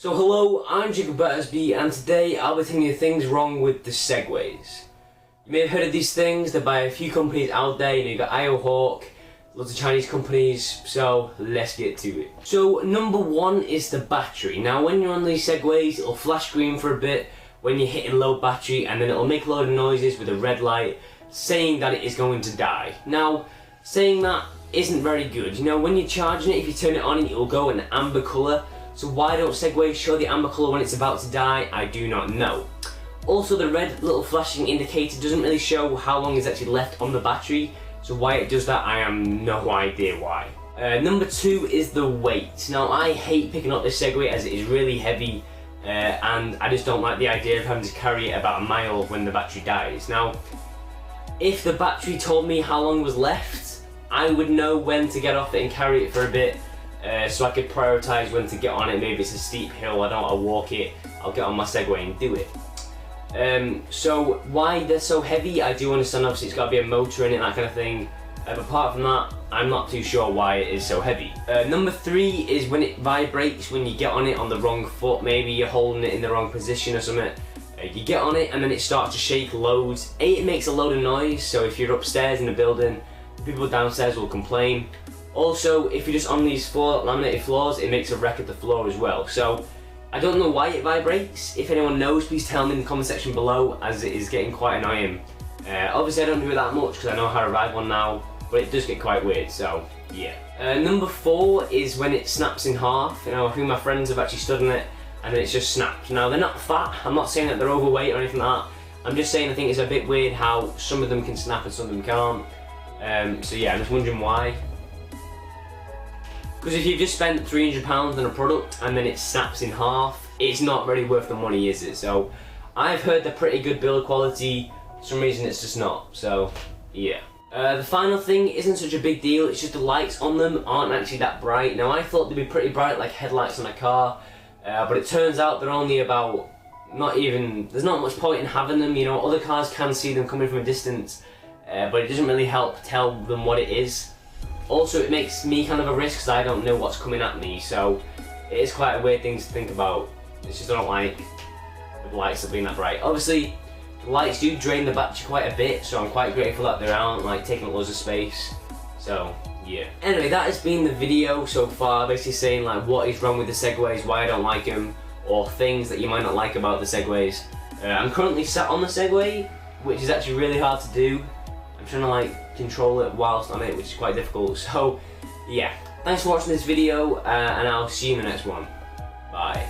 So hello, I'm Jacob Battersby, and today I'll be telling you things wrong with the Segways. You may have heard of these things. They're by a few companies out there. You've got IO Hawk, lots of Chinese companies, so let's get to it. So number one is the battery. Now when you're on these Segways, it'll flash green for a bit when you're hitting low battery, and then it'll make a load of noises with a red light saying that it is going to die. Now, saying that isn't very good. You know, when you're charging it, if you turn it on, it will go an amber colour. So why don't Segways show the amber colour when it's about to die? I do not know. Also, the red little flashing indicator doesn't really show how long is actually left on the battery. So why it does that, I have no idea why. Number two is the weight. Now I hate picking up this Segway as it is really heavy and I just don't like the idea of having to carry it about a mile when the battery dies. Now, if the battery told me how long was left, I would know when to get off it and carry it for a bit. So I could prioritise when to get on it. Maybe it's a steep hill, I don't want to walk it, I'll get on my Segway and do it. So why they're so heavy, I do understand. Obviously it's got to be a motor in it, that kind of thing, but apart from that, I'm not too sure why it is so heavy. Number three is when it vibrates, when you get on it on the wrong foot. Maybe you're holding it in the wrong position or something. You get on it and then it starts to shake loads. It makes a load of noise, so if you're upstairs in the building, people downstairs will complain. Also, if you're just on these laminated floors, it makes a wreck at the floor as well. So I don't know why it vibrates. If anyone knows, please tell me in the comment section below, as it is getting quite annoying. Obviously I don't do it that much because I know how to ride one now, but it does get quite weird, so yeah. Number four is when it snaps in half. You know, a few of my friends have actually stood on it and then it's just snapped. Now they're not fat, I'm not saying that they're overweight or anything like that. I'm just saying I think it's a bit weird how some of them can snap and some of them can't. So yeah, I'm just wondering why. Because if you've just spent £300 on a product and then it snaps in half, it's not really worth the money, is it? So I've heard they're pretty good build quality, for some reason it's just not, so yeah. The final thing isn't such a big deal, it's just the lights on them aren't actually that bright. Now I thought they'd be pretty bright like headlights on a car, but it turns out they're only about, there's not much point in having them. You know, other cars can see them coming from a distance, but it doesn't really help tell them what it is. Also, it makes me kind of a risk because I don't know what's coming at me, so it is quite a weird thing to think about. It's just I don't like the lights being that bright. Obviously, the lights do drain the battery quite a bit, so I'm quite grateful that they aren't like taking up loads of space. So yeah. Anyway, that has been the video so far, basically saying like what is wrong with the Segways, why I don't like them, or things that you might not like about the Segways. I'm currently sat on the Segway, which is actually really hard to do. I'm trying to like control it whilst on it, which is quite difficult. So yeah, thanks for watching this video and I'll see you in the next one. Bye.